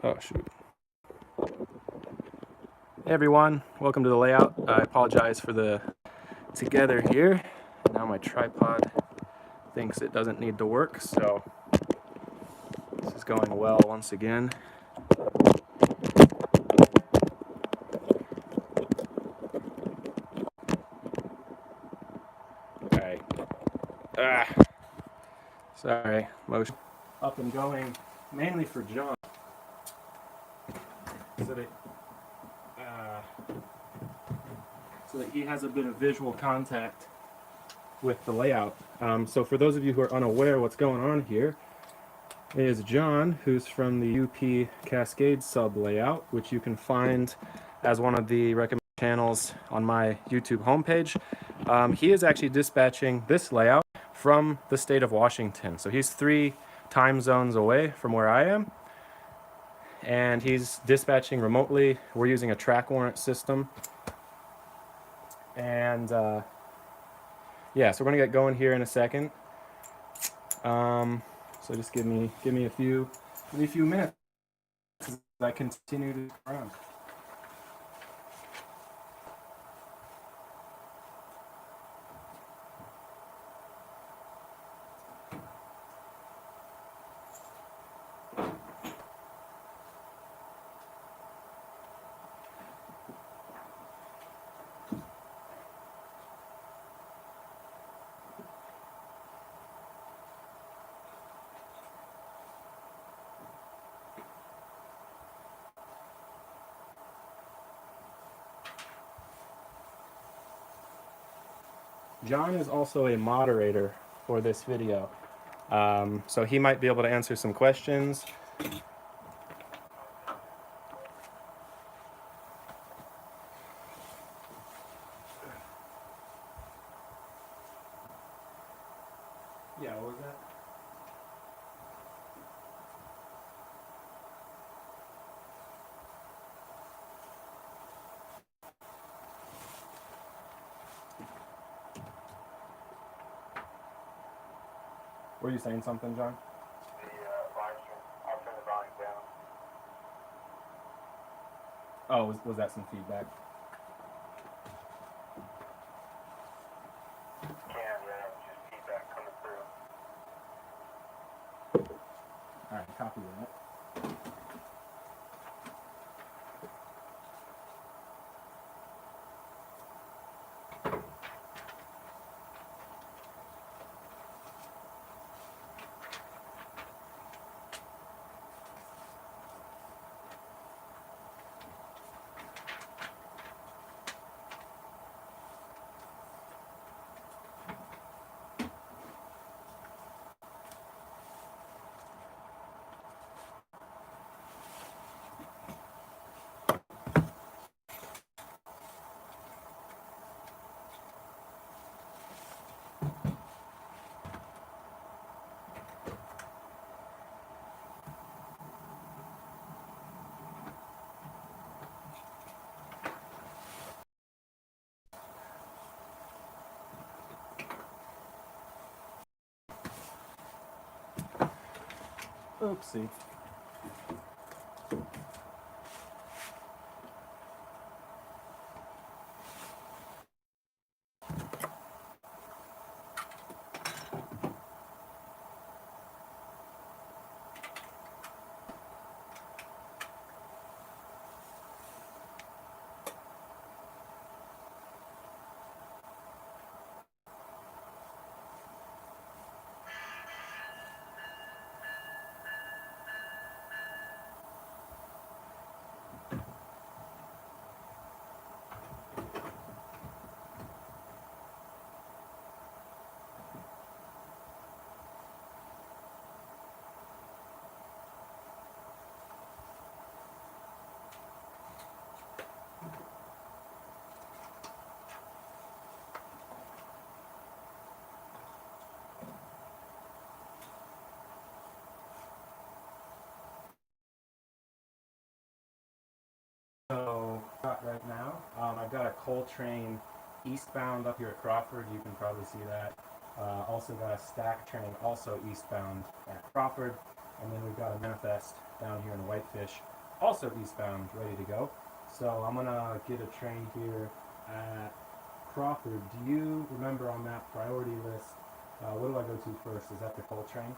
Oh shoot. Hey everyone, welcome to the layout. I apologize for the together here. Now my tripod thinks it doesn't need to work, so this is going well once again. Alright. Sorry, motion up and going mainly for John. So that he has a bit of visual contact with the layout. So for those of you who are unaware what's going on here is John, who's from the UP Cascade Sub layout, which you can find as one of the recommended channels on my YouTube homepage. He is actually dispatching this layout from the state of Washington. So he's 3 time zones away from where I am, and he's dispatching remotely. We're using a track warrant system. And yeah, so we're gonna get going here in a second. So just give me a few minutes as I continue to run. John is also a moderator for this video, so he might be able to answer some questions. Yeah, what was that? Were you saying something, John? Live stream. I'll turn the volume down. Oh, was that some feedback? Yeah, just feedback coming through. All right, copy that. Oopsie. So right now, I've got a coal train eastbound up here at Crawford. You can probably see that. Also got a stack train also eastbound at Crawford, and then we've got a manifest down here in Whitefish. also eastbound, ready to go. So I'm gonna get a train here at Crawford. Do you remember on that priority list, what do I go to first? Is that the coal train?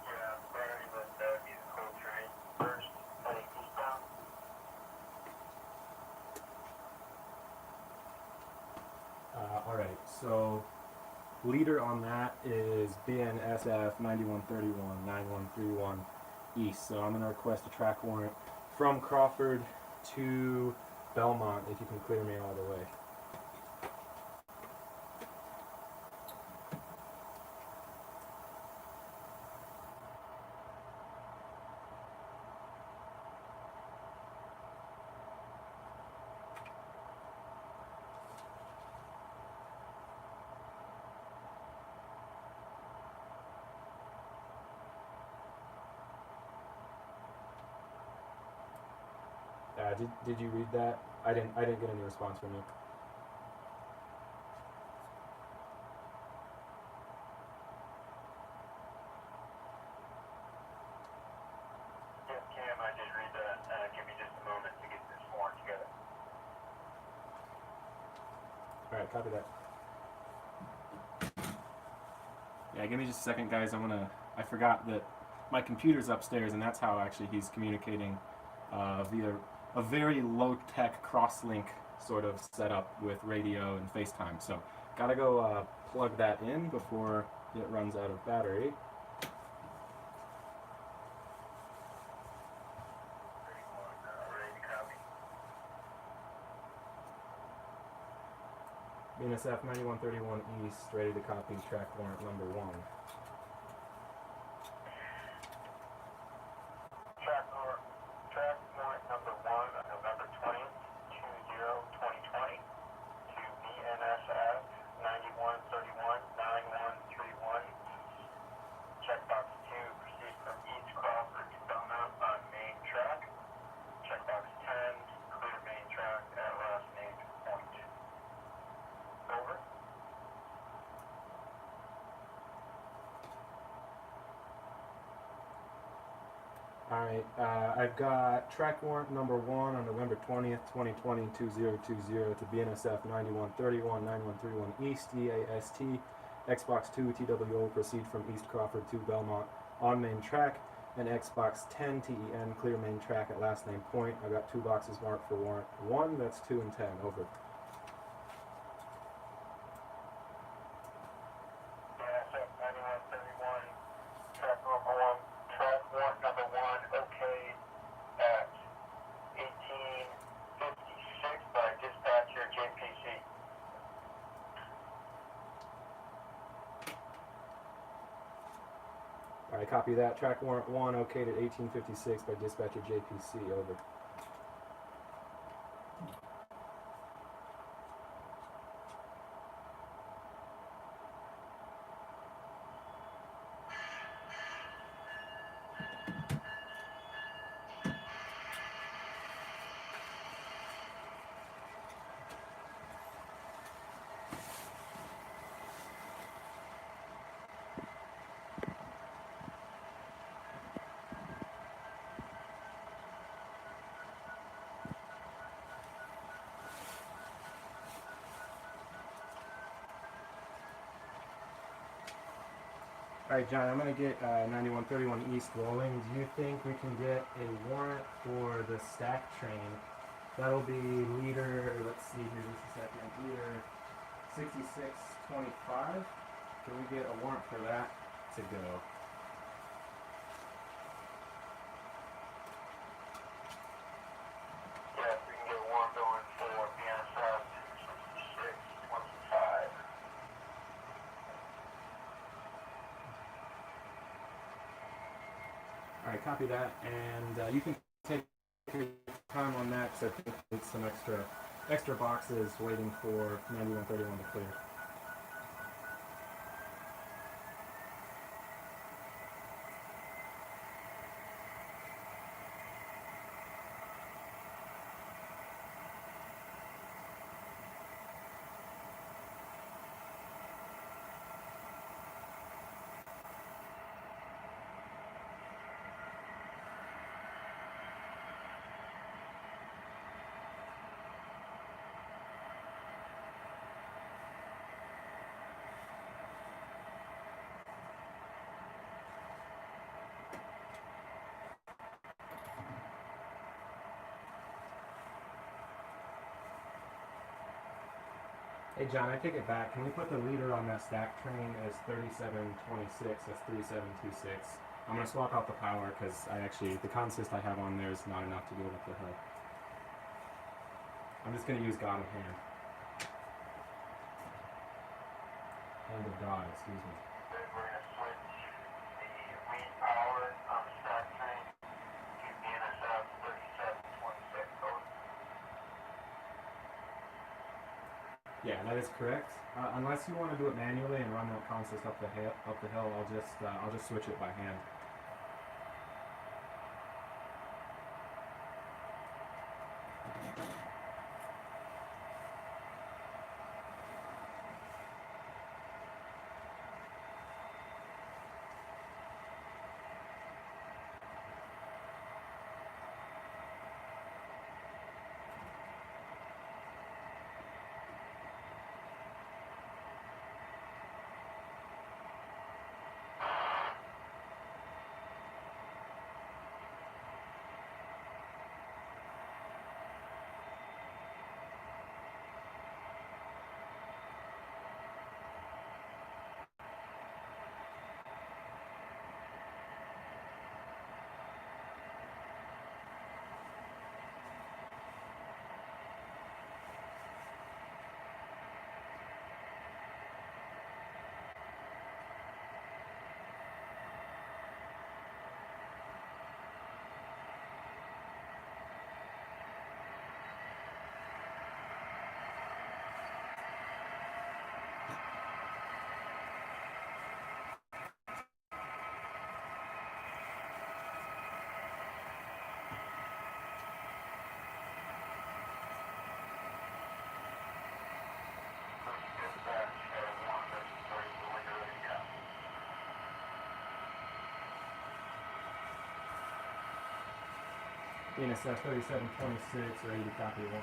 Yeah, priority list, that would be the coal train first, heading eastbound. Alright, so leader on that is BNSF 9131 9131 East. So I'm going to request a track warrant from Crawford to Belmont if you can clear me all the way. Did you read that? I didn't get any response from you. Yes, Cam, I did read that. Give me just a moment to get this warrant together. Alright, copy that. Yeah, give me just a second, guys. I forgot that my computer's upstairs, and that's how actually he's communicating via a very low-tech crosslink sort of setup with radio and FaceTime. So, gotta go plug that in before it runs out of battery. Ready to copy. BNSF 9131 East, ready to copy track warrant number 1. Track warrant number 1 on November 20th, 2020 to BNSF 9131 9131. Checkbox 2, proceed from East Crawford to Belmont on main track. Checkbox 10, clear main track at last named point. Over. Alright, I've got track warrant number 1 on November 20th, 2020, 2020 to BNSF 9131 9131 East, EAST, Xbox 2 TWO, proceed from East Crawford to Belmont on main track, and Xbox 10 TEN, clear main track at last name point. I got 2 boxes marked for warrant 1, that's 2 and 10, over. BNSF 9131, track warrant number 1, okay, at 1856 by dispatcher JPC. Alright, copy that. Track warrant 1, okayed at 1856 by dispatcher JPC, over. Alright, John, I'm going to get 9131 East rolling. Do you think we can get a warrant for the stack train? That'll be leader, let's see here just a second, leader 6625. Can we get a warrant for that to go? Yes, we can get a warrant going for BNSF 6625. Alright, copy that, and you can take your time on that because I think it's some extra boxes waiting for 9131 to clear. Hey John, I take it back. Can we put the leader on that stack train as 3726? That's 3726. I'm gonna swap out the power because the consist I have on there is not enough to do it up the hill. I'm just gonna use God of Hand. Hand of God, excuse me. Then we're going to switch the lead power on the stack train to BNSF 3726 code. Yeah, that is correct. Unless you want to do it manually and run that consist up the hill, I'll just switch it by hand. BNSF 3726, ready to copy 1.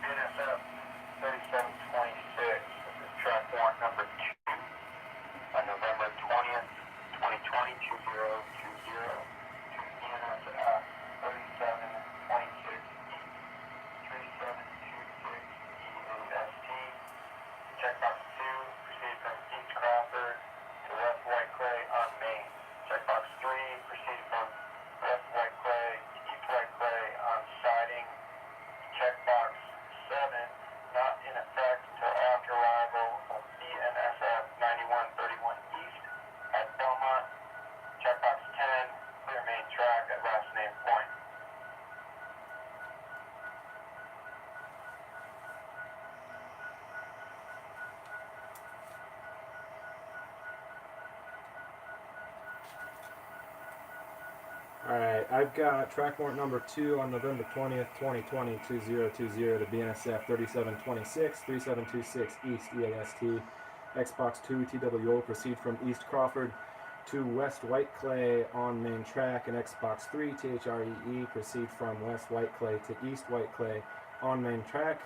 BNSF 3726, this is track warrant number 2 on November 20th, 2020, 2020 to BNSF 3726 3726 EAST. Checkbox 2, proceed from East Crawford to West White Clay on Main. Checkbox 3, proceed from West White Clay to East White Clay on Siding. Checkbox 7, not in effect until after arrival of BNSF 9131 East at Belmont. Checkbox 10, clear main track at last name point. Alright, I've got track warrant number 2 on November 20th, 2020, 2020 to BNSF 3726, 3726 East EAST, Xbox 2 TWO, proceed from East Crawford to West White Clay on main track, and Xbox 3 THREE, proceed from West White Clay to East White Clay on main track,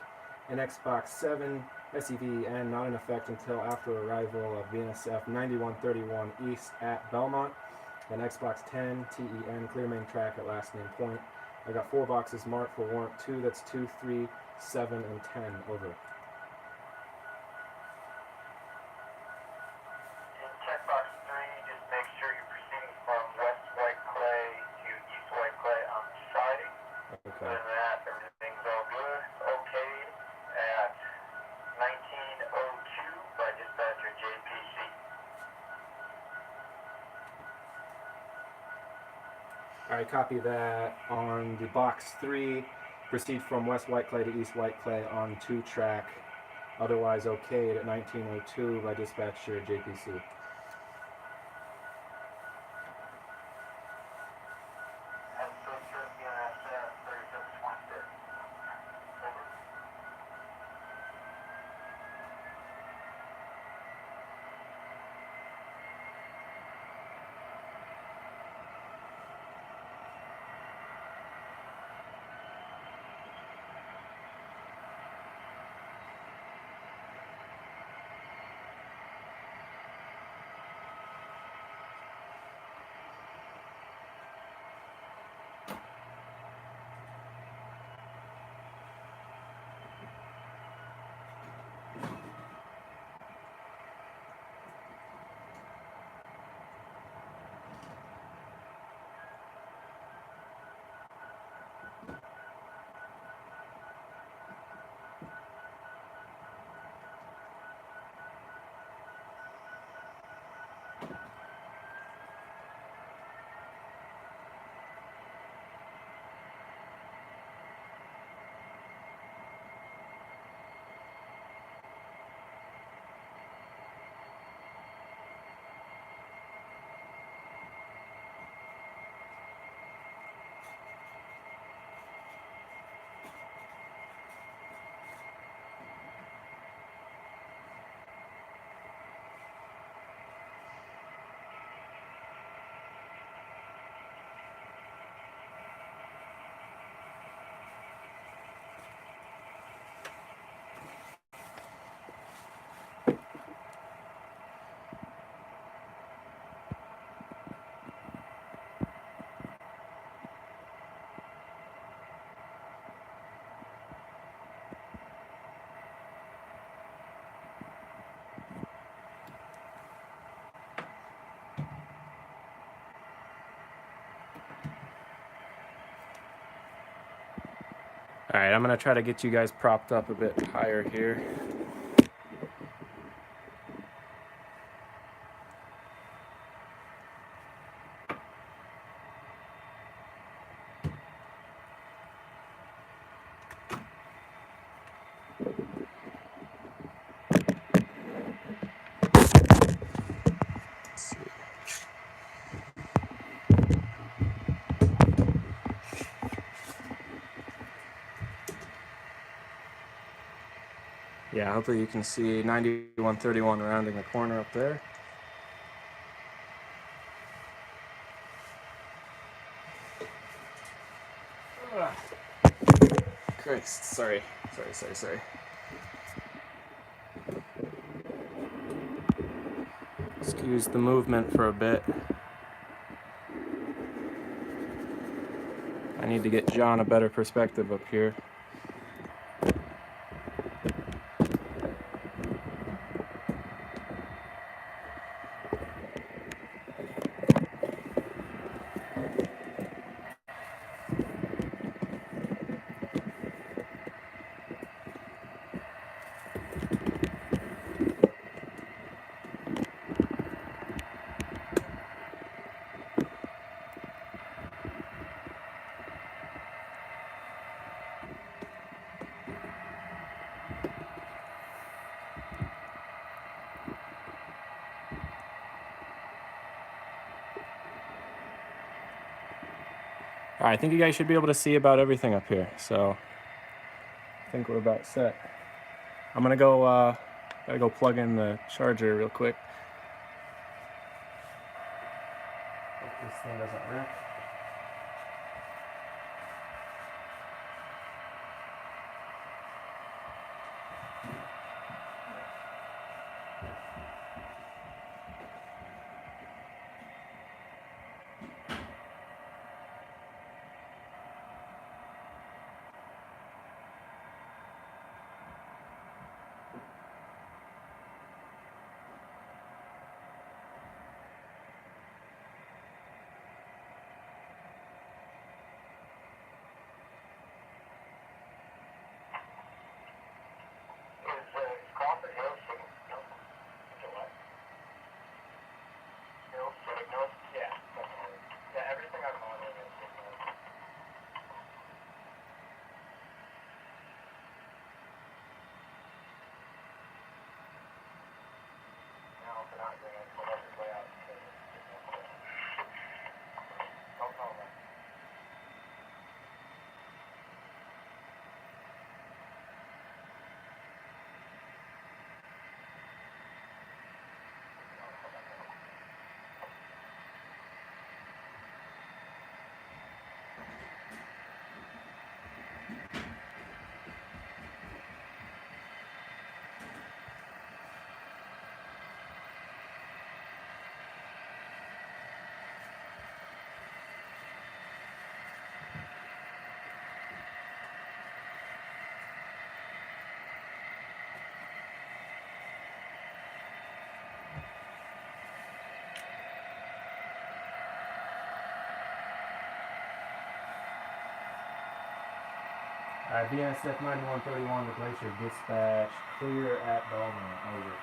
and Xbox 7 SEVN not in effect until after arrival of BNSF 9131 East at Belmont. Then Xbox 10, TEN, clear main track at last name point. I got 4 boxes marked for warrant 2, that's 2, 3, 7, and 10, over. In checkbox 3, just make sure you're proceeding from West White Clay to East White Clay on Siding. Okay. Other than that, everything's all good. Okayed at 1902 by dispatcher JPC. Alright, copy that. On the box 3, proceed from West White Clay to East White Clay on 2 track. Otherwise okayed at 1902 by dispatcher JPC. Have a safe trip, BNSF 3726. Over. All right, I'm gonna try to get you guys propped up a bit higher here. Yeah, hopefully you can see 9131 rounding the corner up there. Christ, sorry. Excuse the movement for a bit. I need to get John a better perspective up here. All right, I think you guys should be able to see about everything up here, so I think we're about set. I'm gonna go, gotta go plug in the charger real quick. Hope this thing doesn't rip. Is Crawford Hill City? No. Is it what? Hill City? No. Yeah, definitely. Yeah, everything I'm on is different. Now, if they're not doing it, whatever layout it is, don't know that. BNSF 9131 to Glacier dispatch, clear at Belmont, over.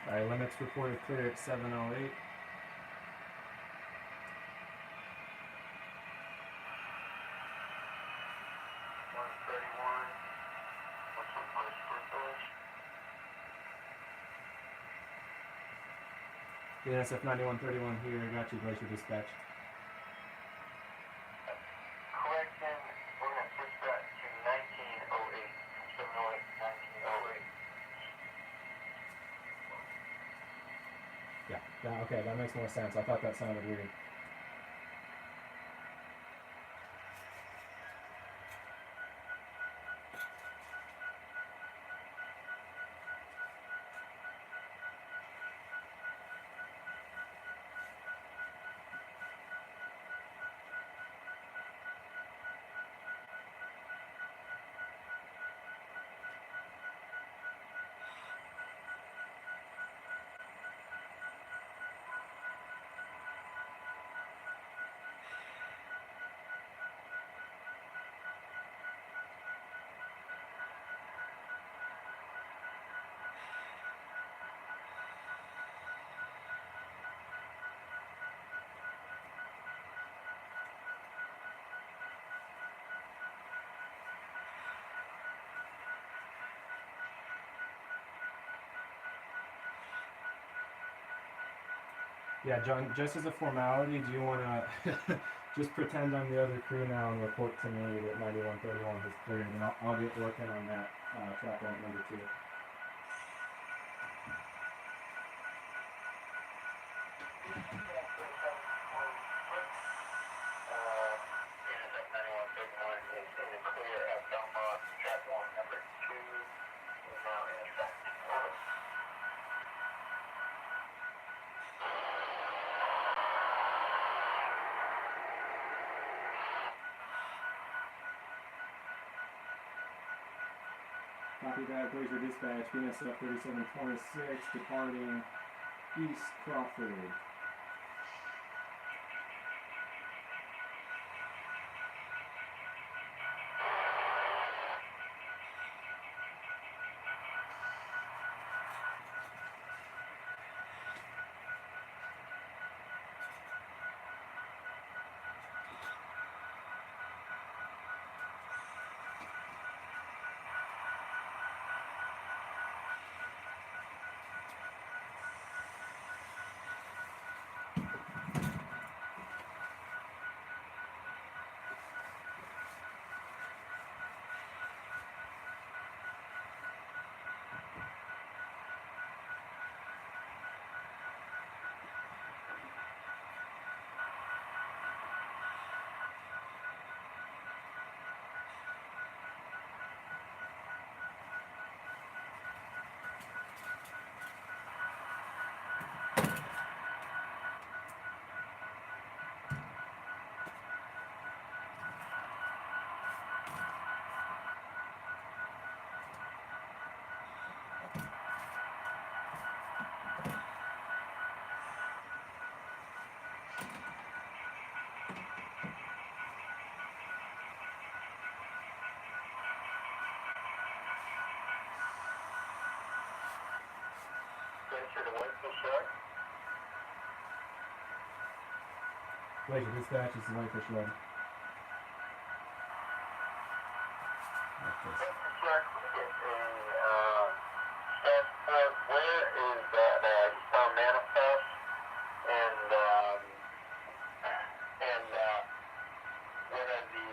Alright, limits reported clear at 708. BNSF 9131 here, got you, Glacier dispatch. Correction, we're going to switch that to 1908, 708, 1908. Yeah, okay, that makes more sense. I thought that sounded weird. Yeah, John, just as a formality, do you want to just pretend I'm the other crew now and report to me that 9131 has cleared, and I'll get working on that track point number 2. BNSF 9131 is in the clear at Belmont. Track one, number 2 is now in effect. Copy that, Glacier Dispatch, BNSF 3726, departing East Crawford. Glacier to Whitefish Yard. Glacier Dispatch, this is Whitefish Road. Whitefish Yard, can we get a staff report? Where is that eastbound manifest? And what are the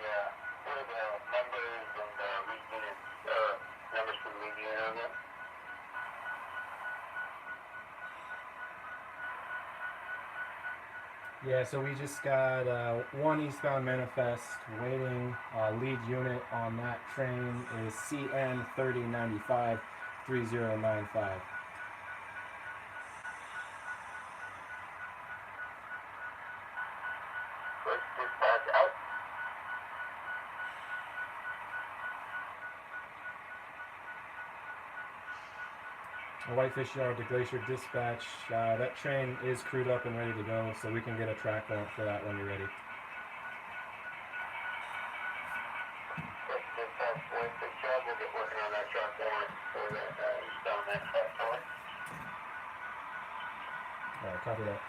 numbers and lead units, numbers for the lead unit on that? Yeah, so we just got one eastbound manifest waiting. Lead unit on that train is CN 3095 3095. Let's dispatch out. Whitefish Yard to Glacier Dispatch. That train is crewed up and ready to go, so we can get a track warrant for that when you're ready. Let's dispatch Whitefish Yard. We'll get working on that track warrant for that eastbound manifest. Copy that.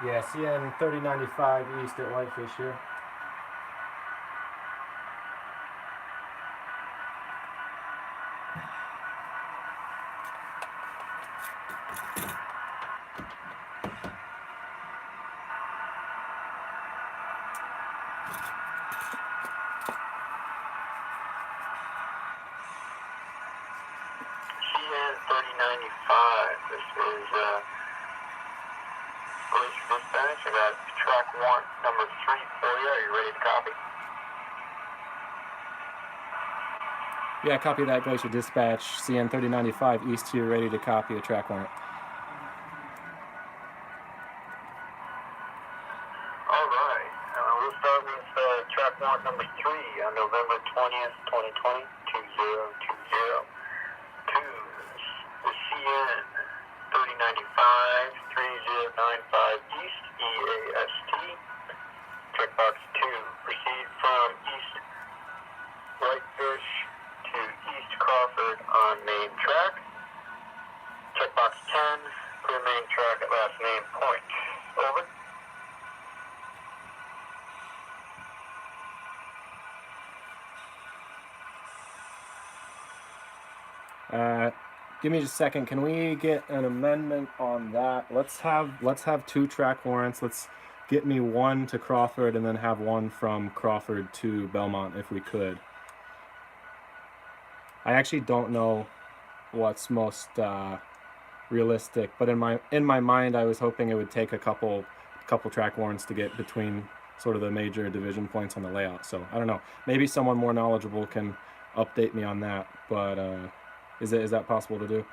Yeah, CN 3095 east at Whitefish here. CN 3095, this is Glacier Dispatch. I got track warrant number 3 for you. Are you ready to copy? Yeah, copy that, Glacier Dispatch. CN 3095 east here, ready to copy a track warrant. All right. We'll start with track warrant number 3 on November 20th, 2020, 2020. To the CN 3095, 3095 East, EAST. Checkbox 2, proceed from East Whitefish to East Crawford on main track. Checkbox 10, clear main track at last name point. Over. Give me just a second. Can we get an amendment on that? Let's have 2 track warrants. Let's get me 1 to Crawford and then have 1 from Crawford to Belmont if we could. I actually don't know what's most realistic, but in my mind I was hoping it would take a couple track warrants to get between sort of the major division points on the layout. So I don't know. Maybe someone more knowledgeable can update me on that, but is that possible to do?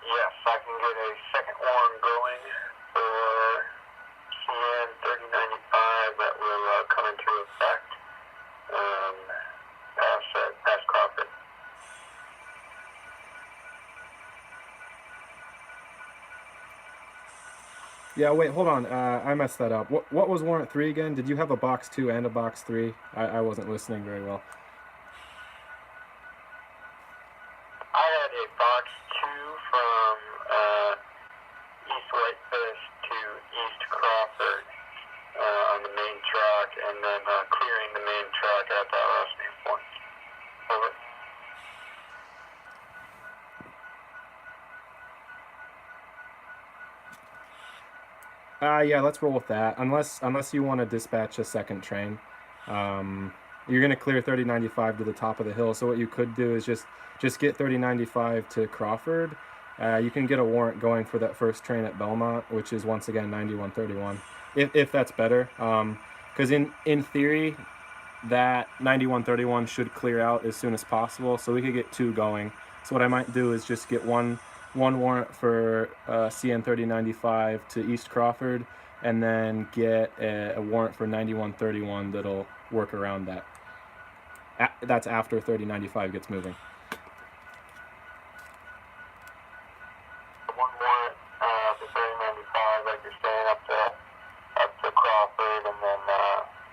Yes, I can get a second warrant going for CN 3095 that will come into effect past Crawford. Yeah, wait, hold on. I messed that up. What was warrant 3 again? Did you have a box 2 and a box 3? I wasn't listening very well. I had a box 2 from East Whitefish to East Crawford on the main track, and then clearing the main track at that last name point. Over. Yeah, let's roll with that. Unless you want to dispatch a second train. You're gonna clear 3095 to the top of the hill. So what you could do is just get 3095 to Crawford. You can get a warrant going for that first train at Belmont, which is once again 9131. If that's better, because in theory, that 9131 should clear out as soon as possible, so we could get 2 going. So what I might do is just get one warrant for CN 3095 to East Crawford, and then get a warrant for 9131 that'll work around that. That's after 3095 gets moving. One warrant for 3095, like you're saying, up to Crawford, and then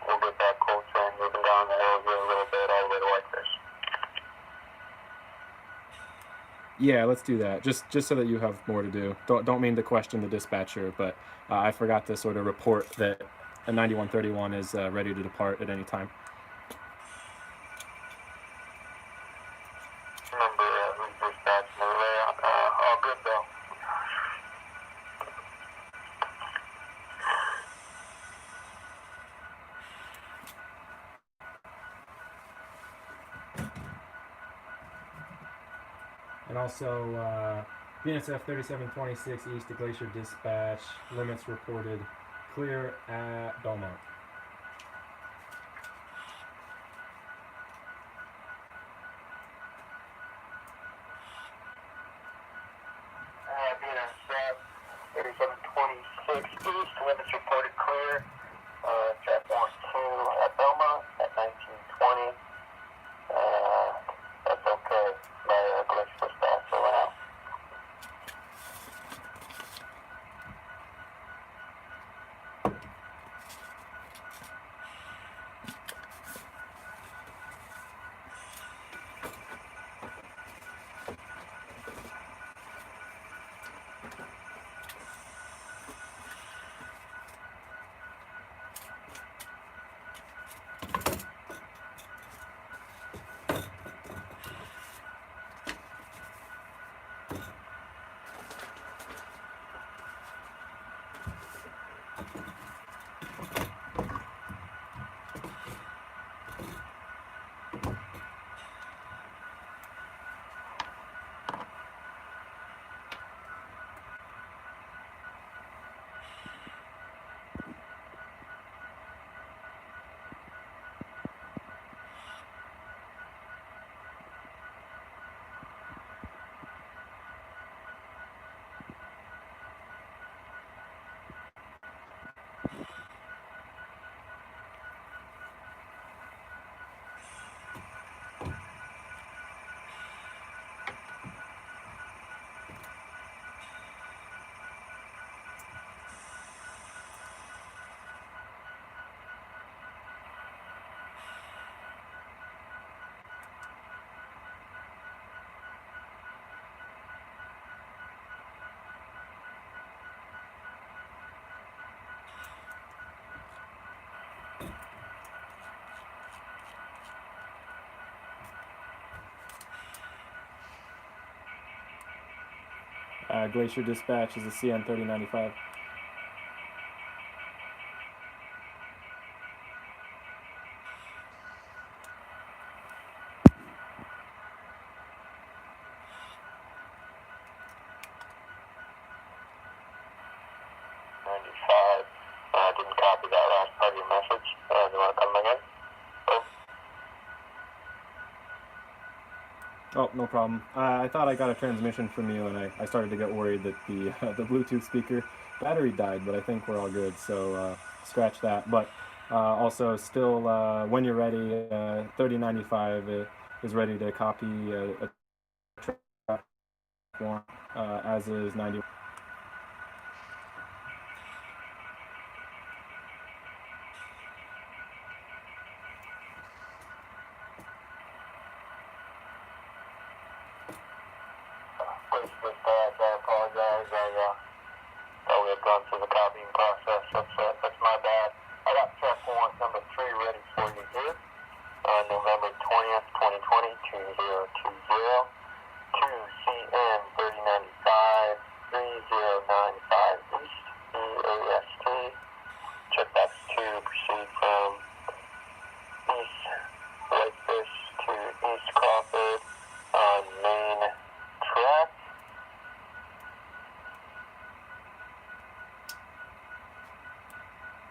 we'll get that coal train moving down the hill here a little bit all the way to Whitefish. Yeah, let's do that. Just so that you have more to do. Don't mean to question the dispatcher, but I forgot to sort of report that a 9131 is ready to depart at any time. Remember who's dispatching the layout. All good though. And also, BNSF 3726 east to Glacier Dispatch, limits reported clear at Belmont. BNSF 3726 east, limits reported clear. Track warrant 2 at Belmont at 1920. That's okay by Glacier Dispatch for now. Glacier Dispatch is a CN 3095. Didn't copy that last part of your message. Do you want to come again? Oh, no problem. I thought I got a transmission from you, and I started to get worried that the the Bluetooth speaker battery died, but I think we're all good, so scratch that. But also, still, when you're ready, 3095 is ready to copy a track one, as is 90. I apologize. I we had gone through the copying process. That's my bad. I got check warrant number 3 ready for you here. November 20th, 2020, 2020, to CN 3095, 3095 East, EAST. Checkbox 2, proceed from East Whitefish to East Crawford on main track.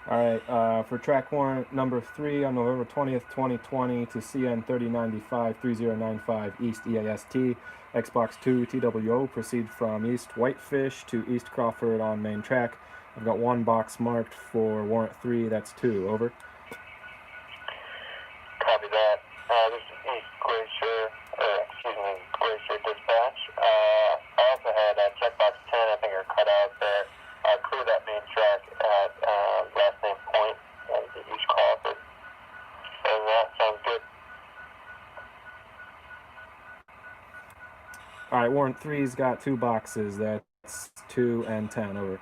All right, for track warrant number 3 on November 20th, 2020 to CN 3095, 3095 East EAST, Xbox 2 TWO, proceed from East Whitefish to East Crawford on main track. I've got 1 box marked for warrant 3, that's 2, over. Copy that. This is East Glacier Dispatch. I also had checkbox 10, I think, are cut out there. Clear that main track at last name point, East Crawford. And that sounds good. All right, warrant 3's got 2 boxes, that's 2 and 10, over.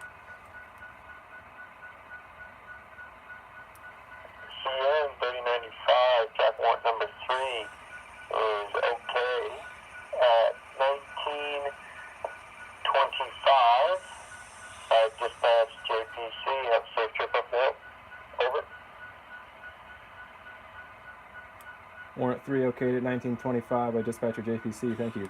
CN 3095, track warrant number 3 is okay at 1925. Dispatch JPC, have a safe trip up the hill. Over. Warrant 3 okayed at 1925 by dispatcher JPC, thank you.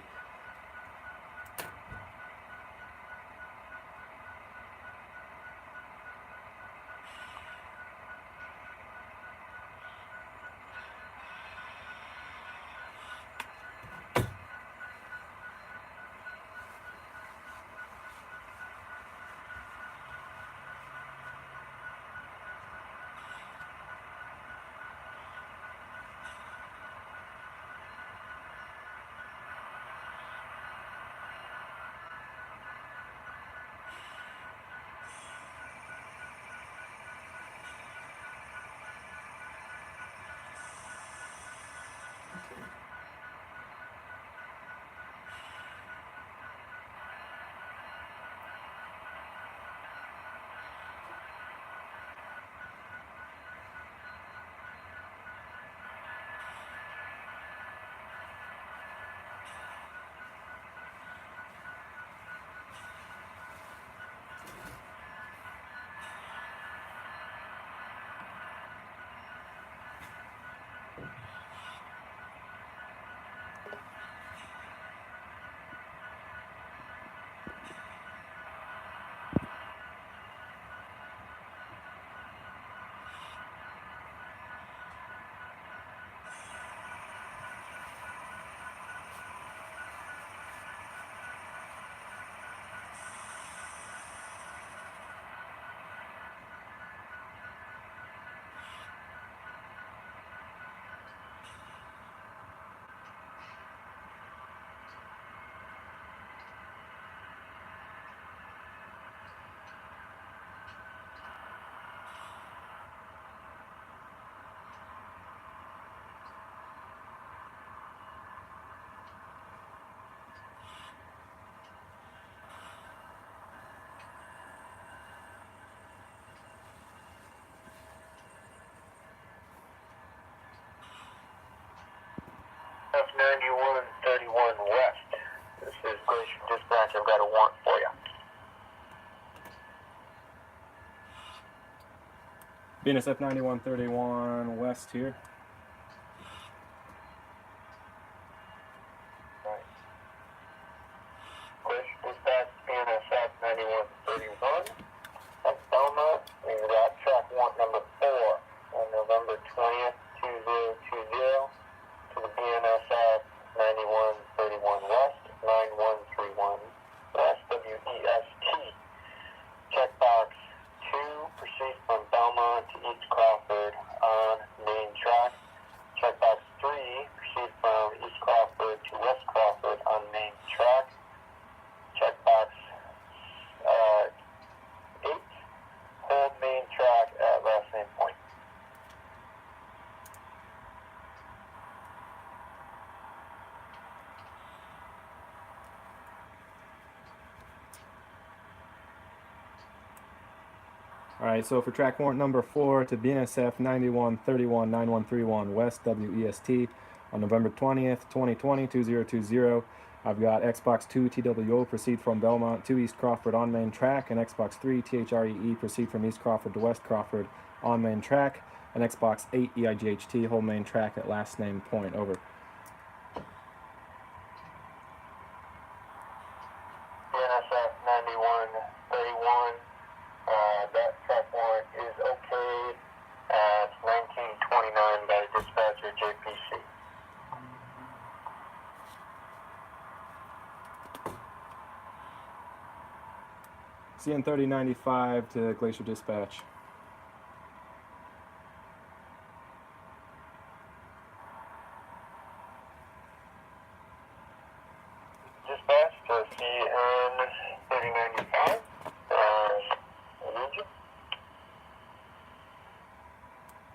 F9131 West. This is Glacier Dispatch. I've got a warrant for you. BNSF 9131 West here. Right. Glacier Dispatch, BNSF 9131. That's Belmont. We've got track warrant number 4 on November 20th, 2020 to the BNSF 9131 West, 9131 West, WEST. Checkbox 2, proceed from Belmont to East Crawford on main track. Checkbox 3, proceed from East Crawford to West Crawford on main track. Checkbox 8, hold main track at last name point. Alright, so for track warrant number 4 to BNSF 9131-9131 West WEST on November 20th, 2020, 2020, I've got Xbox 2 TWO proceed from Belmont to East Crawford on main track, and Xbox 3 THREE proceed from East Crawford to West Crawford on main track, and Xbox 8 EIGHT hold main track at last name point. Over. BNSF 9131. That track warrant is okayed at 1929 by dispatcher JPC. CN 3095 to Glacier Dispatch. Dispatch to CN 3095.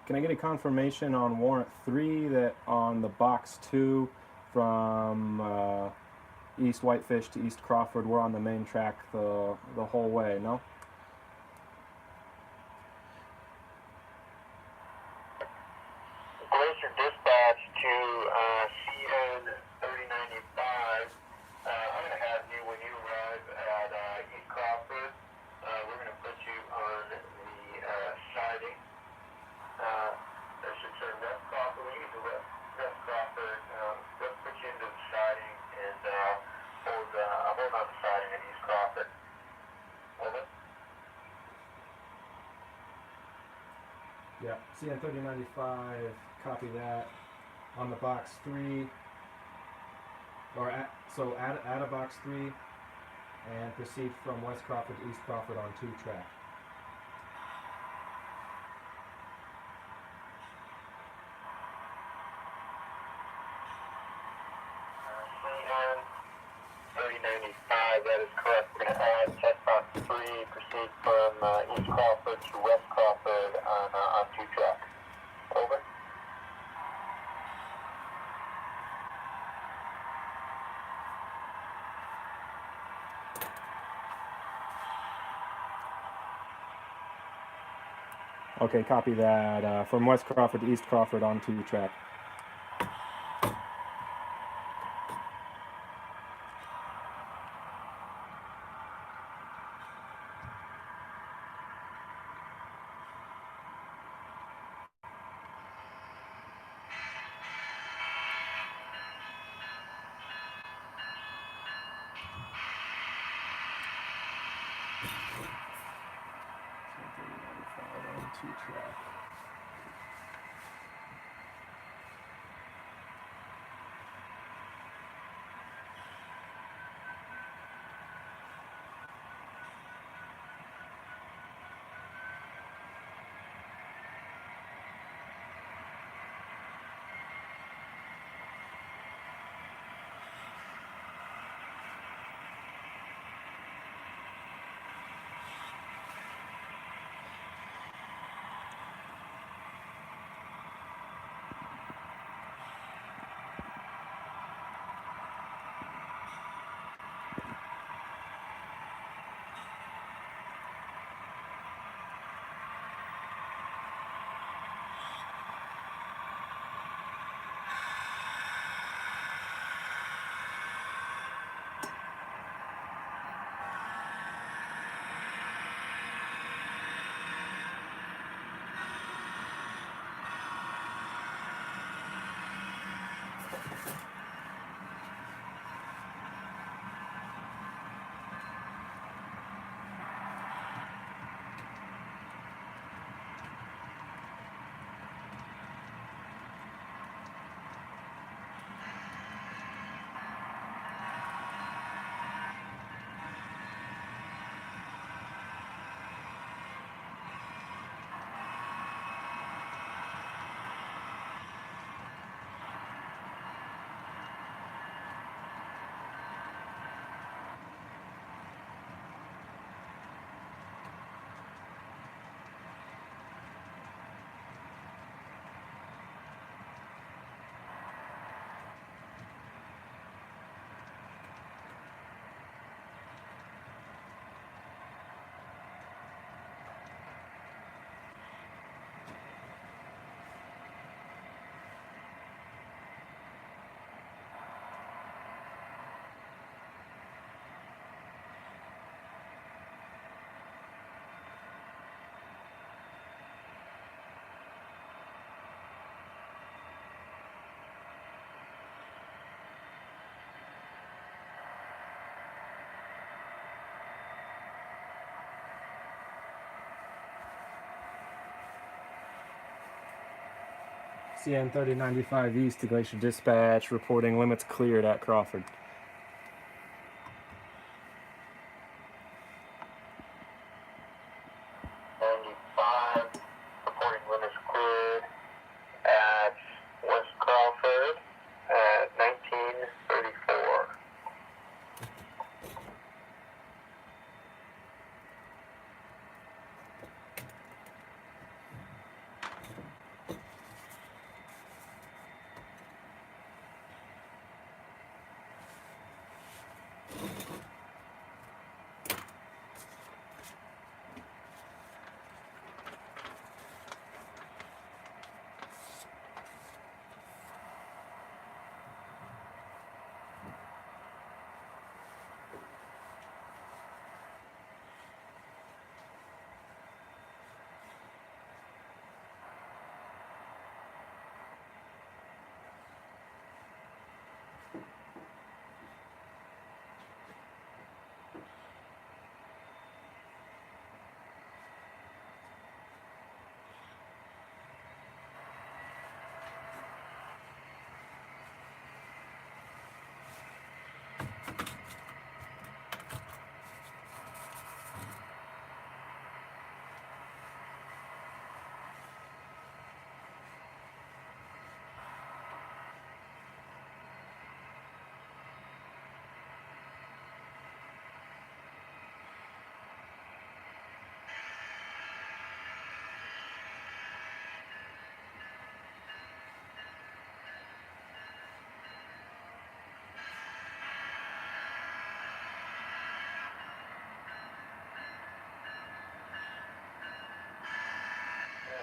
Can I get a confirmation on warrant 3 that on the box 2 from East Whitefish to East Crawford we're on the main track the whole way, no? Glacier Dispatch to CN 3095. I'm going to have you when you arrive at East Crawford. We're going to put you on the siding. That should say West Crawford. We use the West Crawford. Let's put you into the siding and hold on the siding at East Crawford. Over. Yeah, CN 3095, copy that. On the box 3, or add a box 3 and proceed from West Crawford to East Crawford on 2 track. CN 3095, that is correct. We're going to add checkbox 3, proceed from East Crawford to West Crawford on 2 track. Over. Okay, copy that. From West Crawford to East Crawford on 2 track. On 2 track. CN 3095 East to Glacier Dispatch, reporting limits cleared at Crawford. Reporting limits cleared at West Crawford at 1934.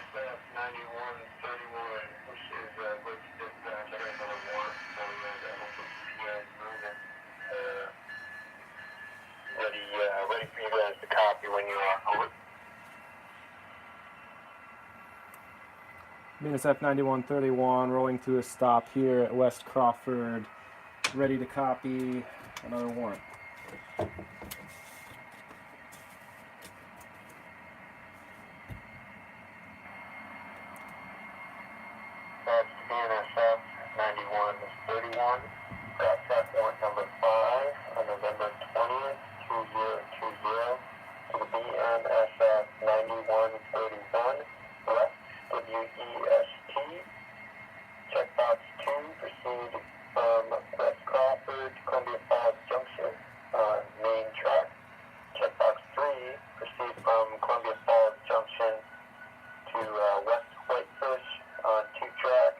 BNSF 9131, which is Glacier Dispatch. I got another warrant for that hopefully keep you guys moving. Ready for you guys to copy when you are. Over. BNSF 9131 rolling to a stop here at West Crawford, ready to copy another warrant. That's BNSF 9131. Got track warrant number 5 on November 20th, 2020. To the BNSF 9131 West WEST. Checkbox 2, proceed from West Crawford to Columbia Falls Junction on main track. Checkbox 3, proceed from Columbia Falls Junction to West Whitefish on 2 track.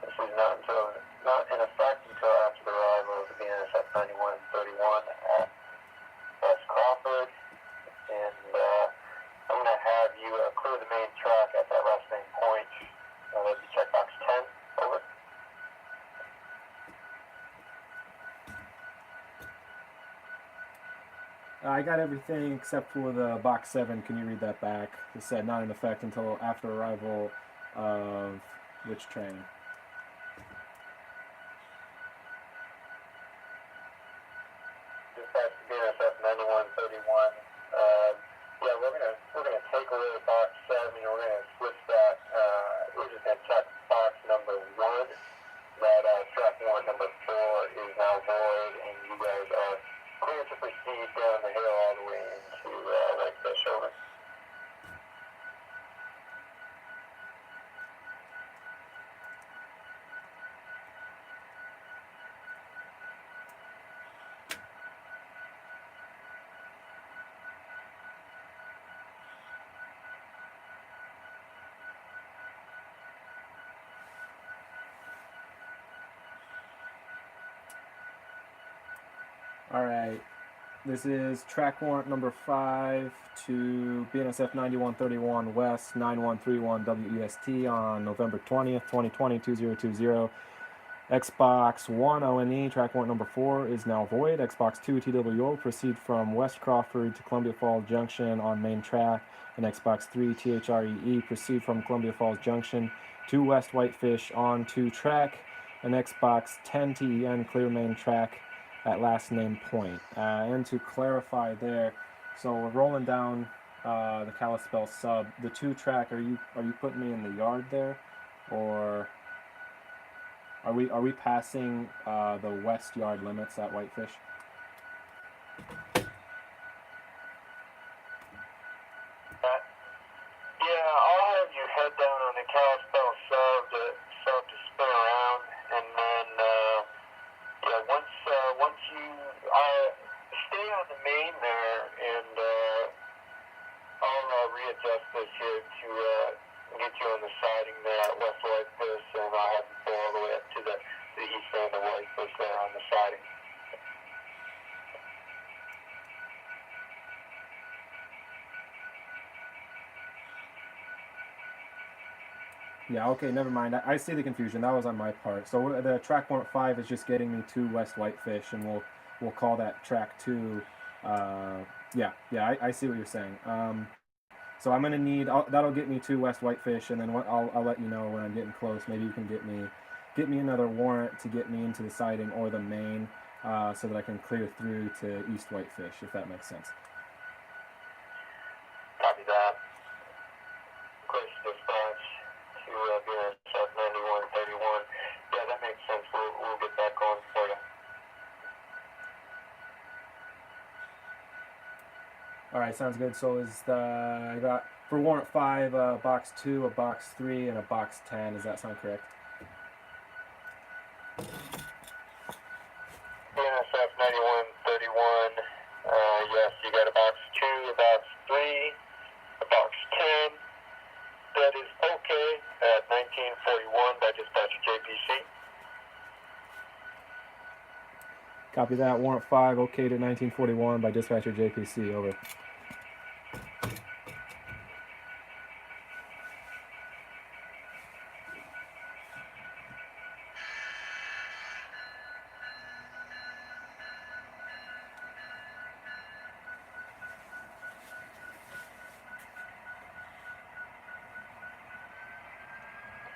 This is not in effect until after the arrival of the BNSF 9131 at West Crawford. And I'm going to have you clear the main track at that last main point. That'd be checkbox 10. Over. I got everything except for the box 7. Can you read that back? It said not in effect until after arrival of which train? Dispatch to BNSF 9131. Yeah, we're gonna take away box 7 and we're gonna switch that. We're just gonna check box number 1. That track warrant number 4 is now void, and you guys are clear to proceed down the hill all the way into Whitefish. Over. Alright, this is track warrant number 5 to BNSF 9131 West 9131 WEST on November 20th, 2020, 2020. Xbox 1 ONE, track warrant number 4 is now void. Xbox 2 TWO, proceed from West Crawford to Columbia Falls Junction on main track. And Xbox 3 THREE, proceed from Columbia Falls Junction to West Whitefish on 2 track. And Xbox 10 TEN, clear main track at last name point. And to clarify there, so we're rolling down the Kalispell sub. The 2 track, are you putting me in the yard there? or are we passing the west yard limits at Whitefish? Yeah, I'll have you head down on the Cascade Sub to spin around, and then yeah, once you stay on the main there, and I'll readjust this here to get you on the siding there at West Whitefish, and I'll have you pull all the way up to the east end of Whitefish there on the siding. Yeah, okay, never mind. I see the confusion. That was on my part. So the track warrant 5 is just getting me to West Whitefish, and we'll call that track 2. Yeah, I see what you're saying. So I'm gonna need that'll get me to West Whitefish, and then I'll let you know when I'm getting close. Maybe you can get me another warrant to get me into the siding or the main, so that I can clear through to East Whitefish, if that makes sense. Copy that. Close dispatch to BNSF 9131. Yeah, that makes sense. We'll get that going for you. All right, sounds good. So I got for warrant 5 a box 2, a box 3, and a box 10. Does that sound correct? BNSF 9131. Yes, you got a box 2, a box 3, a box 10. That is okay at 1941 by dispatcher JPC. Copy that. Warrant 5, okay to 1941 by dispatcher JPC. Over.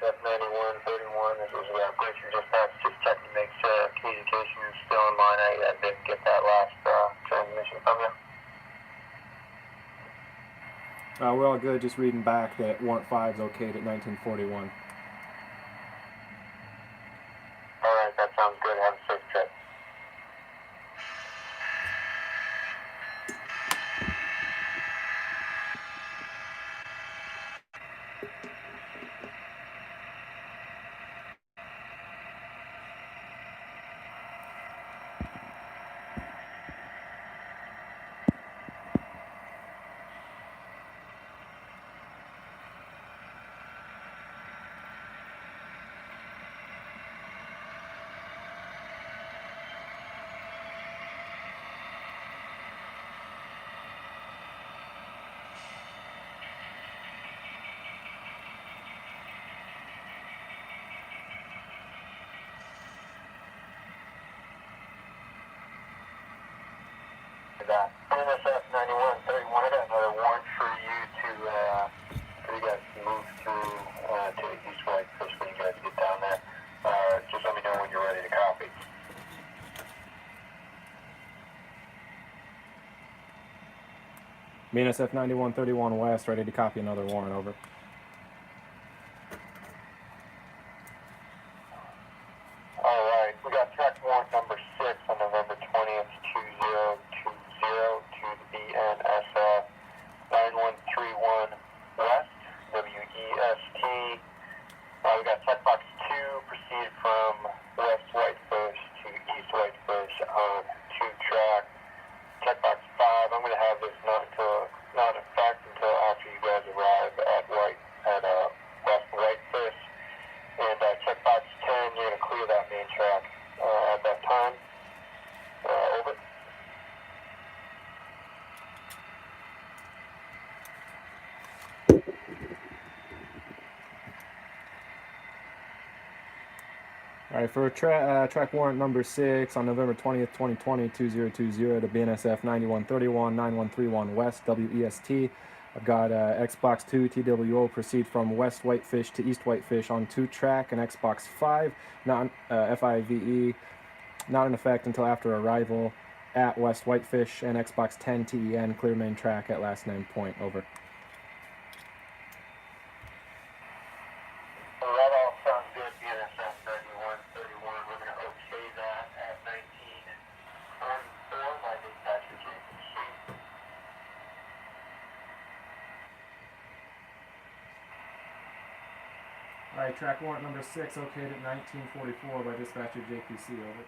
F 9131, this was Glacier Dispatch, just checking to make sure communication is still in line. I didn't get that last transmission from you. We're all good. Just reading back that warrant 5 is okay at 1941. Alright, that sounds good. Have a safe trip. That. NSF 9131, I got another warrant for you for you guys to move through to East Whitefish when you guys get down there. Just let me know when you're ready to copy. BNSF 9131 West, ready to copy another warrant. Over. Alright, we got track warrant number 6 on November 20th, 2020 to the BNSF 9131 West, WEST. We got checkbox 2, proceed from West Whitefish to East Whitefish on 2 track. Checkbox 5, I'm going to have this not in effect until after you guys arrive at West Whitefish. And checkbox 10, you're going to clear that main track at that time. Over. All right, for track warrant number 6 on November 20th, 2020, 2020 to BNSF 9131, 9131 West, WEST. I've got Xbox 2 TWO proceed from West Whitefish to East Whitefish on 2 track, and Xbox 5 FIVE not in effect until after arrival at West Whitefish, and Xbox 10 TEN clear main track at last name point. Over. Right off Alright, track warrant number 6, okayed at 1944 by dispatcher JPC, over.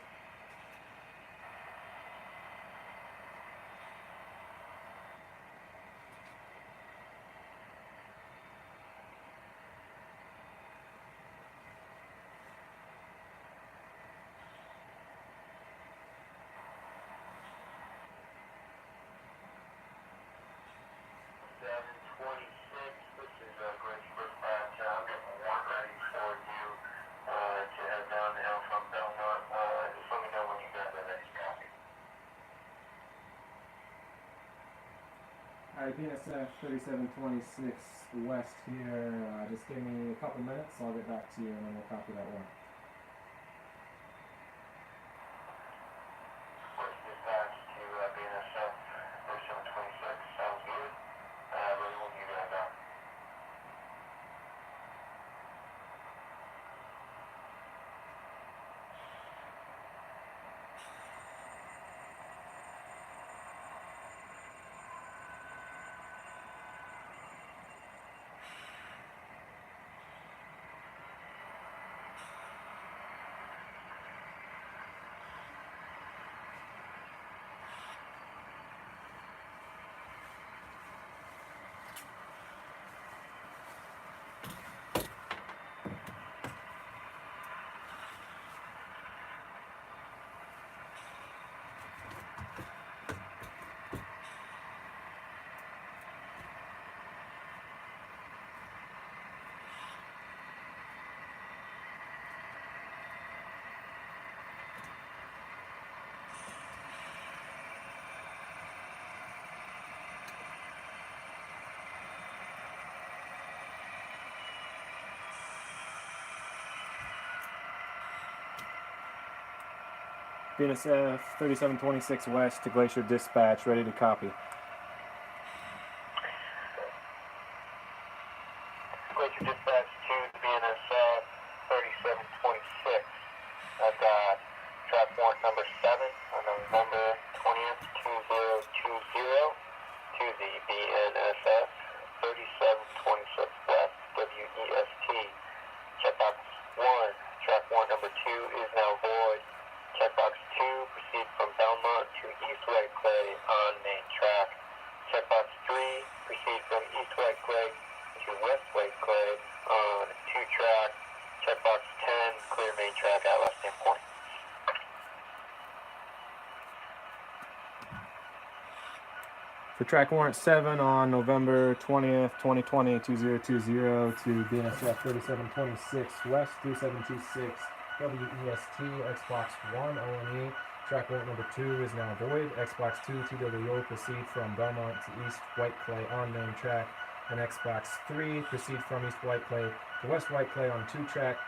This is Grace Dispatch. I'm getting a warrant ready for you to head downhill from Belmont. Just let me know when you got the next copy. Alright, BNSF 3726 West here. Just give me a couple minutes, I'll get back to you and then we'll copy that warrant. Grace Dispatch to BNSF 3726. Sounds good. Ready when you guys are. BNSF 3726 West to Glacier Dispatch, ready to copy. Glacier Dispatch to BNSF 3726. I've got track warrant number 7 on November 20th, 2020 to the BNSF 3726 West, WEST. Checkbox 1, track warrant number 2 is now void. Checkbox 2, proceed from Belmont to East White Clay on main track. Checkbox 3, proceed from East White Clay to West White Clay on 2 track. Checkbox 10, clear main track at left hand point. For track warrant 7 on November 20th, 2020, 2020 to BNSF 3726 West 3726 WEST, Xbox 1 ONE. Track warrant number 2 is now void. Xbox 2 TWO, proceed from Belmont to East White Clay on main track. And Xbox 3, proceed from East White Clay to West White Clay on 2 track.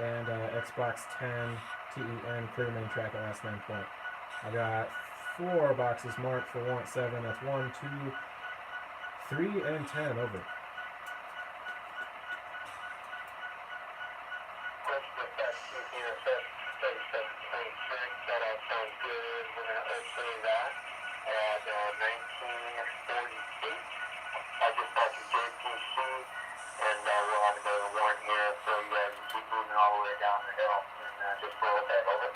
And Xbox 10 TEN, clear main track at last main point. I got 4 boxes marked for warrant 7. That's 1, 2, 3, and 10. Over. That all sounds good. We're going to open that at 1948. I just talked to JPC, and we'll have another warrant here, so you guys can keep moving all the way down the hill, and just roll it back over.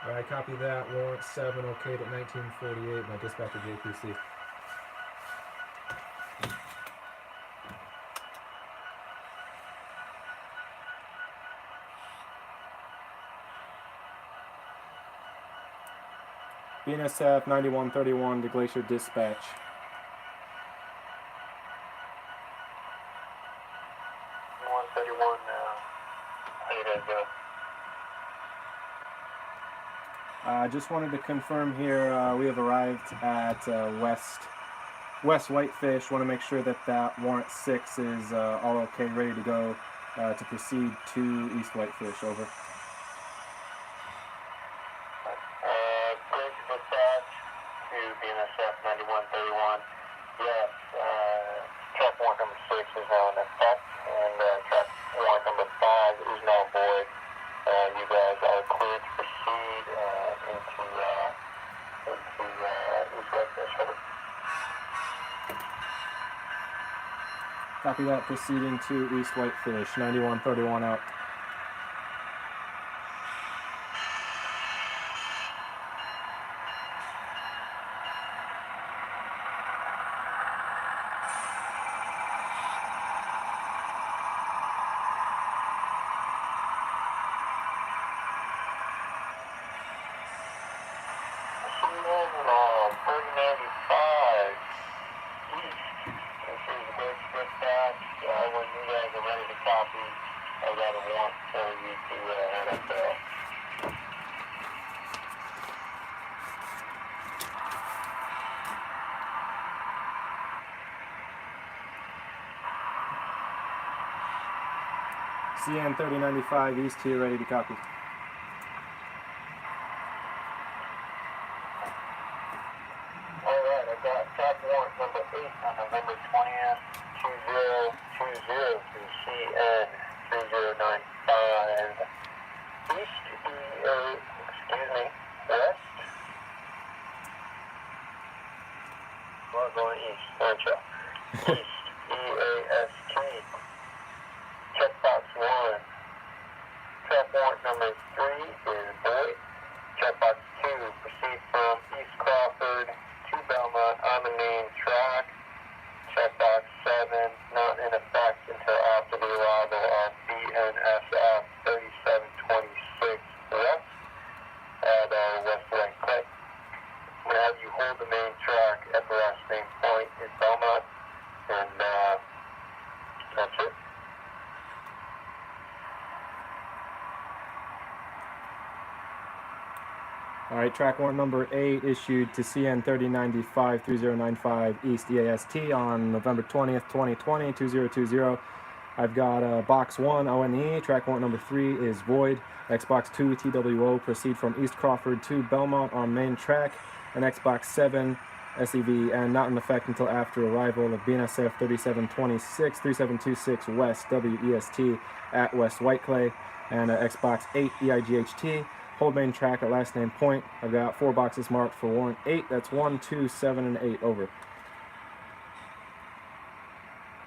Alright, copy that. Warrant 7 okayed at 1948 by dispatcher JPC. BNSF 9131 to Glacier Dispatch. I just wanted to confirm here, we have arrived at West Whitefish. Want to make sure that that warrant 6 is all okay, ready to go to proceed to East Whitefish. Over. Glacier Dispatch to BNSF 9131. Yes, track warrant number 6 is now in effect, and track warrant number 5 is now void. You guys are cleared to proceed into East Whitefish. Over. Copy that, proceeding to East Whitefish, 9131 out. CN 3095 East here, ready to copy. Alright, I've got track warrant number 8 on November 20th, 2020 to CN 3095 East West. Well, going east, aren't you? East EAST. Checkbox 1. Track warrant number 3 is void. Checkbox 2, proceed from East Crawford to Belmont on the main track. Checkbox 7, not in effect until after the arrival of BNSF 3726 West at West White Clay. I'm going to have you hold the main track at the last name point in Belmont, and that's it. All right, track warrant number 8 issued to CN 3095 3095 East EAST on November 20th, 2020, 2020. I've got box 1 ONE, track warrant number 3 is void. Xbox 2 TWO, proceed from East Crawford to Belmont on main track. And Xbox 7 SEV, and not in effect until after arrival of BNSF 3726 West WEST at West White Clay. And Xbox 8 EIGHT. Hold main track at last name point. I've got 4 boxes marked for warrant 8. That's 1, 2, 7, and 8. Over.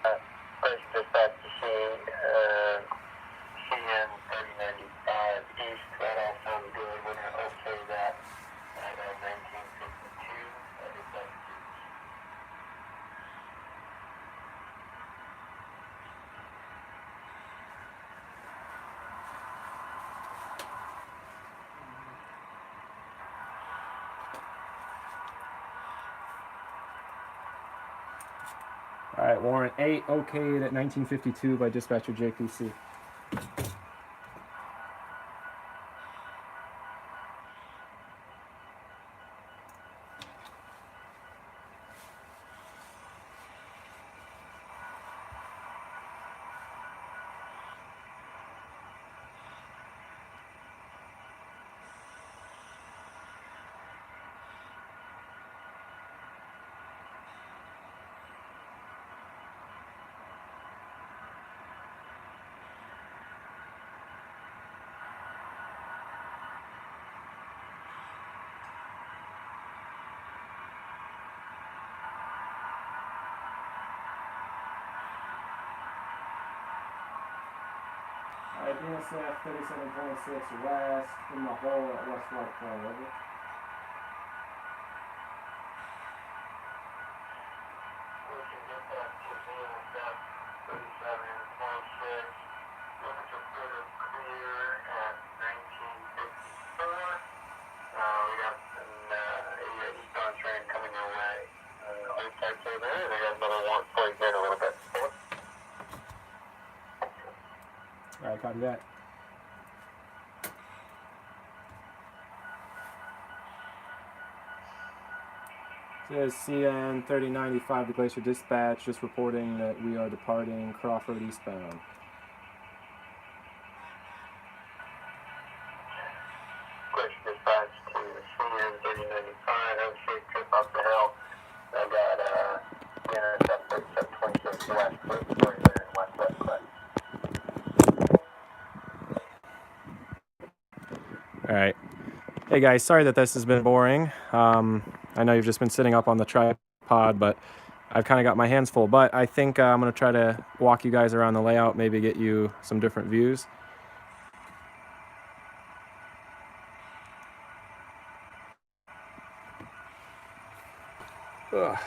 First dispatch to CN 3095 East. That all sounds good. We're going to okay that at 1952. That is that. All right, warrant 8 okayed at 1952 by dispatcher JPC. BNSF 3726 West in the hole at West White Clay. Over. All right, copy that. Says CN 3095 to Glacier Dispatch, just reporting that we are departing Crawford eastbound. Glacier Dispatch to CN 3095. Have a safe trip up the hill. I got BNSF 3726 West, for you there in West West Clay. All right. Hey guys, sorry that this has been boring. I know you've just been sitting up on the tripod, but I've kind of got my hands full, but I think I'm going to try to walk you guys around the layout, maybe get you some different views. Ugh.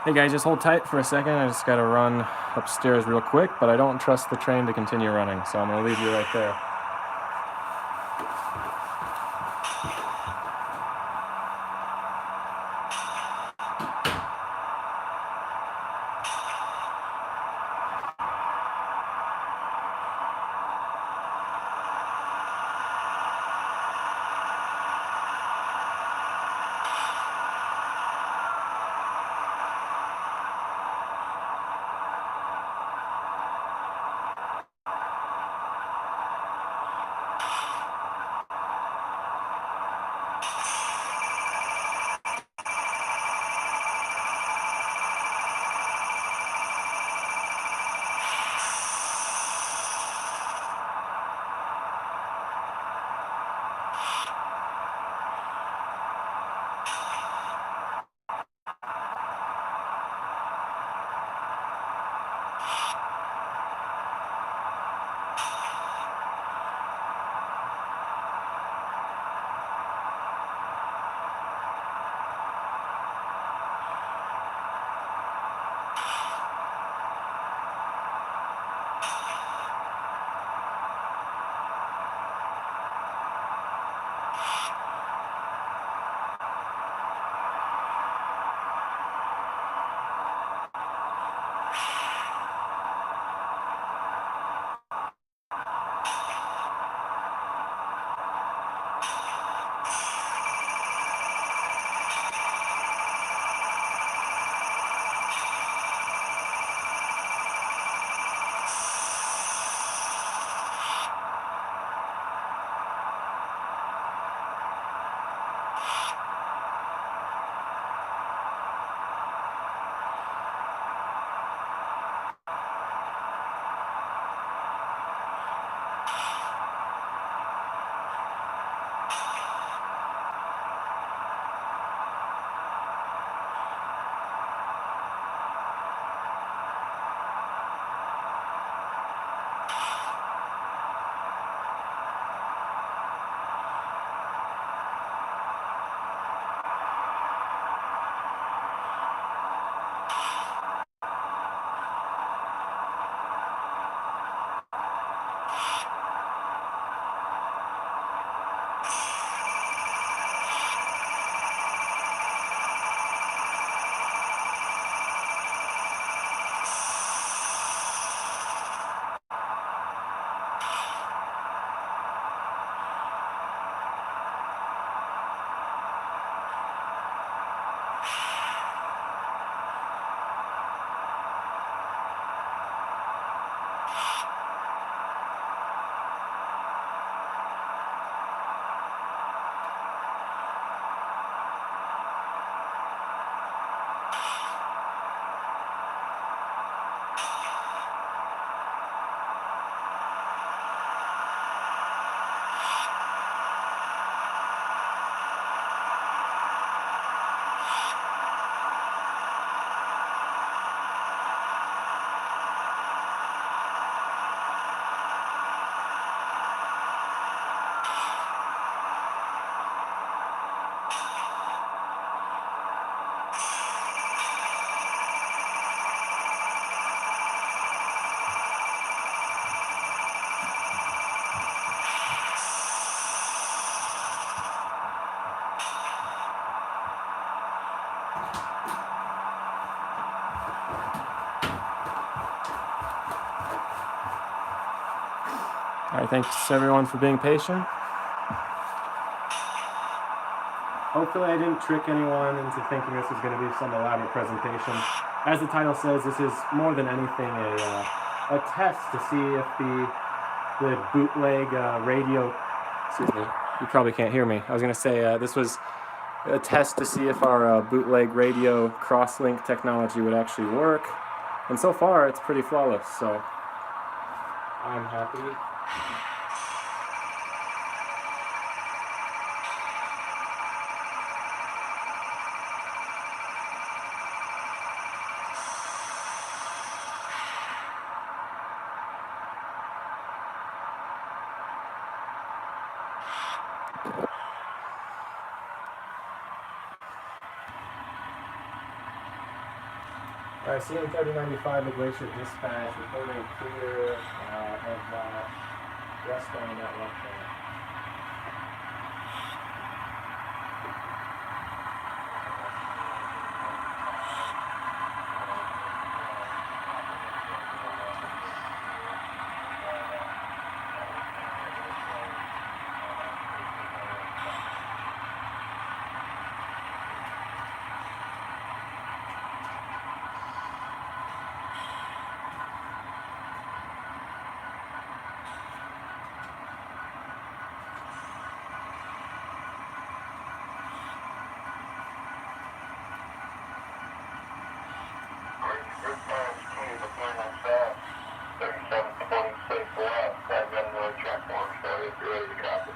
Hey guys, just hold tight for a second. I just got to run upstairs real quick, but I don't trust the train to continue running, so I'm going to leave you right there. All right, thanks everyone for being patient. Hopefully I didn't trick anyone into thinking this was going to be some elaborate presentation. As the title says, this is more than anything a test to see if the bootleg radio, excuse me, you probably can't hear me. I was going to say this was a test to see if our bootleg radio crosslink technology would actually work. And so far it's pretty flawless, so I'm happy. All right, CM 3095, the Glacier Dispatch, reporting clear of westbound at 1 point. Response to the BNSF 3726 west. I've got another track one, so if you're ready to copy.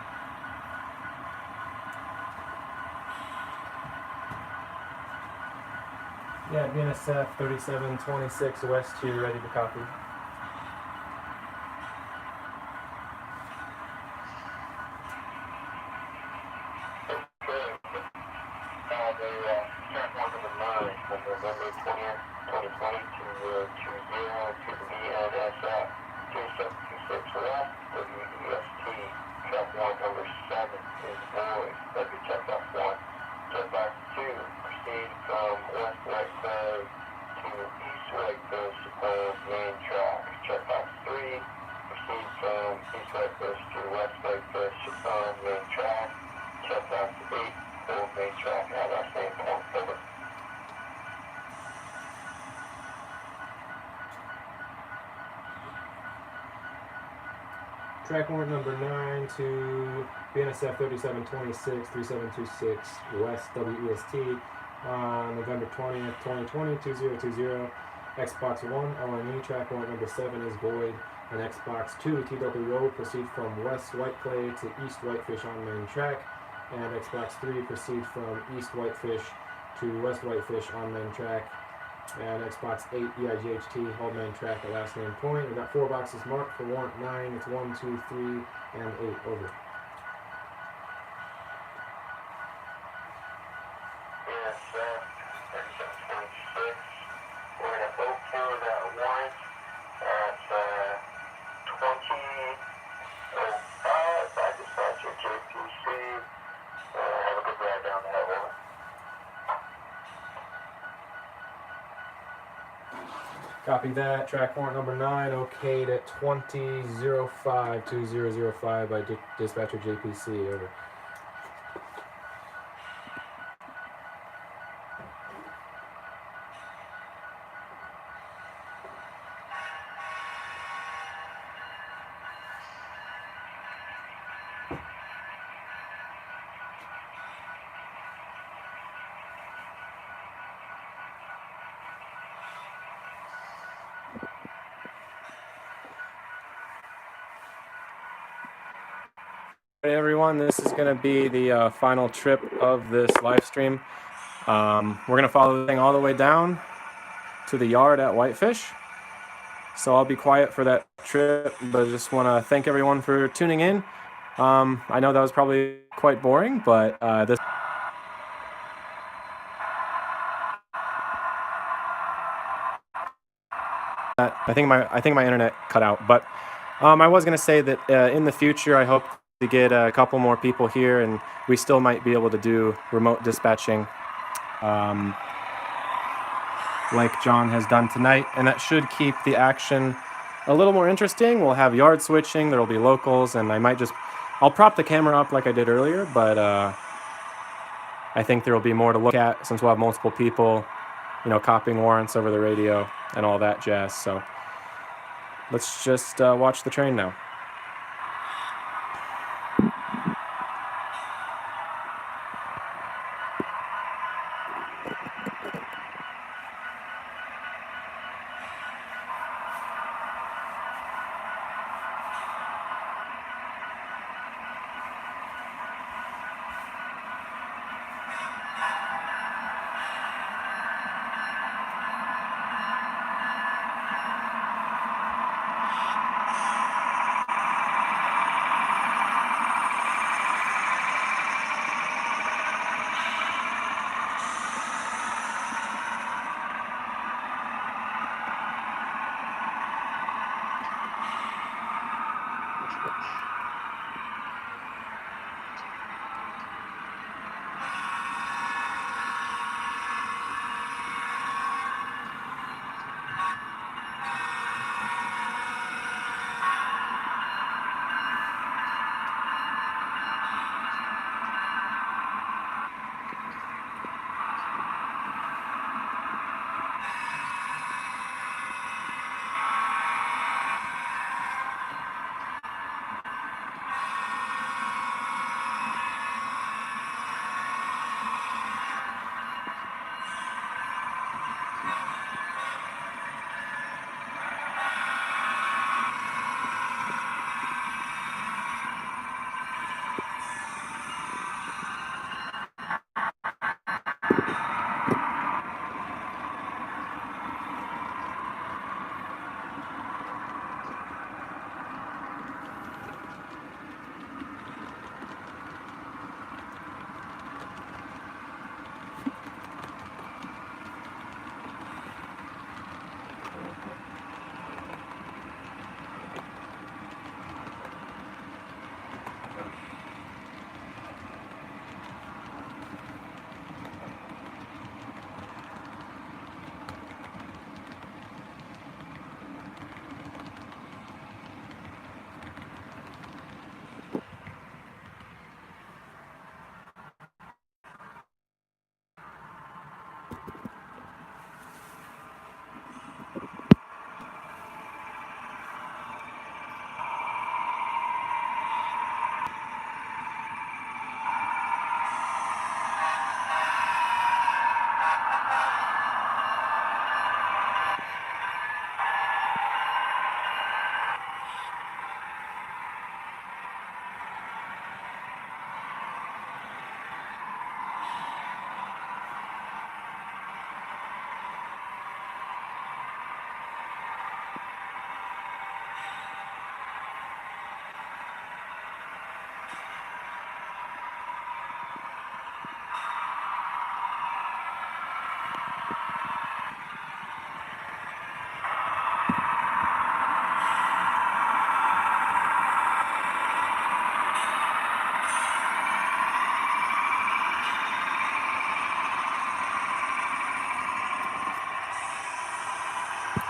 Yeah, BNSF 3726 west here, ready to copy. Track one number 9 from November 20th, 2020 to the BNSF 3726 west, WEST. Track one number 7 is void. That'd be check box 1. Check box 2, proceed from West White Clay to East White Coast main track. Check box 3, proceed from East White Coast to West White Coast main track. Check box 8, full main track at our same point. Over. Track warrant number 9 to BNSF 3726 3726 West WEST on November 20th, 2020, 2020. Xbox 1 LME. Track warrant number 7 is void. And Xbox 2 TW Road, proceed from West White Clay to East Whitefish on main track. And Xbox 3 proceed from East Whitefish to West Whitefish on main track. And Xbox 8 EIGHT hold main track at last name point. We've got 4 boxes marked for warrant 9. It's 1, 2, 3, and 8. Over. BNSF 3726. We're going to go through that warrant at 20:05 by dispatcher JPC. Have a good ride down the hill. Over. Copy that. Track warrant number 9 okayed at 20:05 by dispatcher JPC. Over. Hey everyone, this is going to be the final trip of this live stream. We're going to follow the thing all the way down to the yard at Whitefish. So I'll be quiet for that trip, but I just want to thank everyone for tuning in. I know that was probably quite boring, but this... I think my internet cut out, but I was going to say that in the future I hope to get a couple more people here, and we still might be able to do remote dispatching like John has done tonight, and that should keep the action a little more interesting. We'll have yard switching, there will be locals, and I'll prop the camera up like I did earlier, but I think there will be more to look at since we'll have multiple people, copying warrants over the radio and all that jazz. So let's just watch the train now.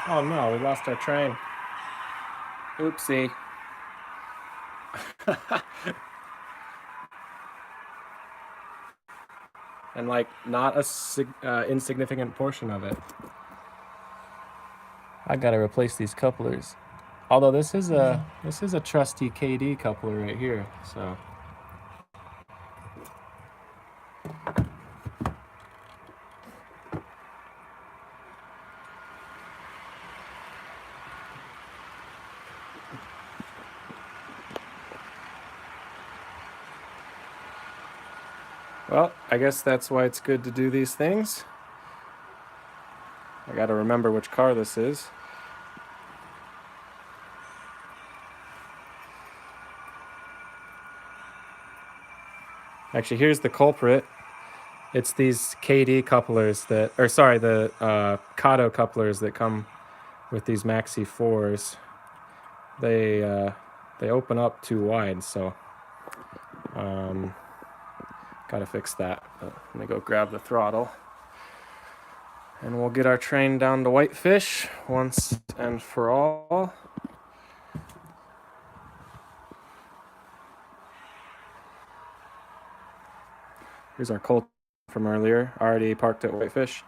Oh no, we lost our train. Oopsie. And not a insignificant portion of it. I gotta replace these couplers. Although this is a trusty KD coupler right here, so. Well, I guess that's why it's good to do these things. I gotta remember which car this is. Actually, here's the culprit. It's these KD couplers the Kato couplers that come with these Maxi 4s. They open up too wide, so gotta fix that. But let me go grab the throttle, and we'll get our train down to Whitefish once and for all. Here's our Colt from earlier, already parked at Whitefish.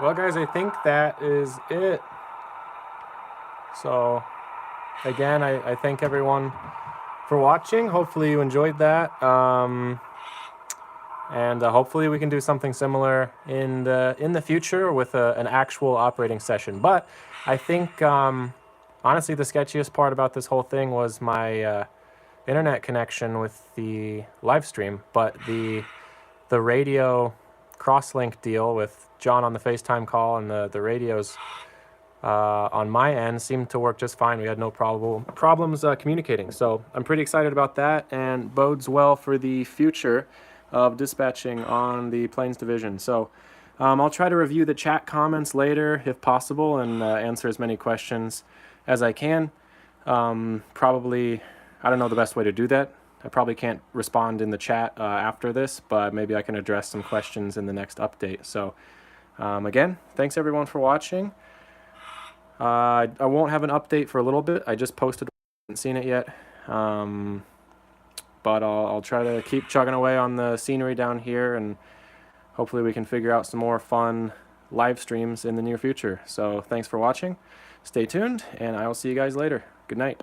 Well, guys, I think that is it. So, again, I thank everyone for watching. Hopefully you enjoyed that. And hopefully we can do something similar in the future with an actual operating session. But I think, honestly, the sketchiest part about this whole thing was my internet connection with the live stream. But the radio crosslink deal with John on the FaceTime call and the radios on my end seemed to work just fine. We had no problems communicating. So I'm pretty excited about that, and bodes well for the future of dispatching on the Plains Division. So I'll try to review the chat comments later if possible and answer as many questions as I can. Probably, I don't know the best way to do that. I probably can't respond in the chat after this, but maybe I can address some questions in the next update. So again, thanks everyone for watching. I won't have an update for a little bit. I just posted, haven't seen it yet. But I'll try to keep chugging away on the scenery down here, and hopefully we can figure out some more fun live streams in the near future. So thanks for watching. stay tuned, and I will see you guys later. Good night.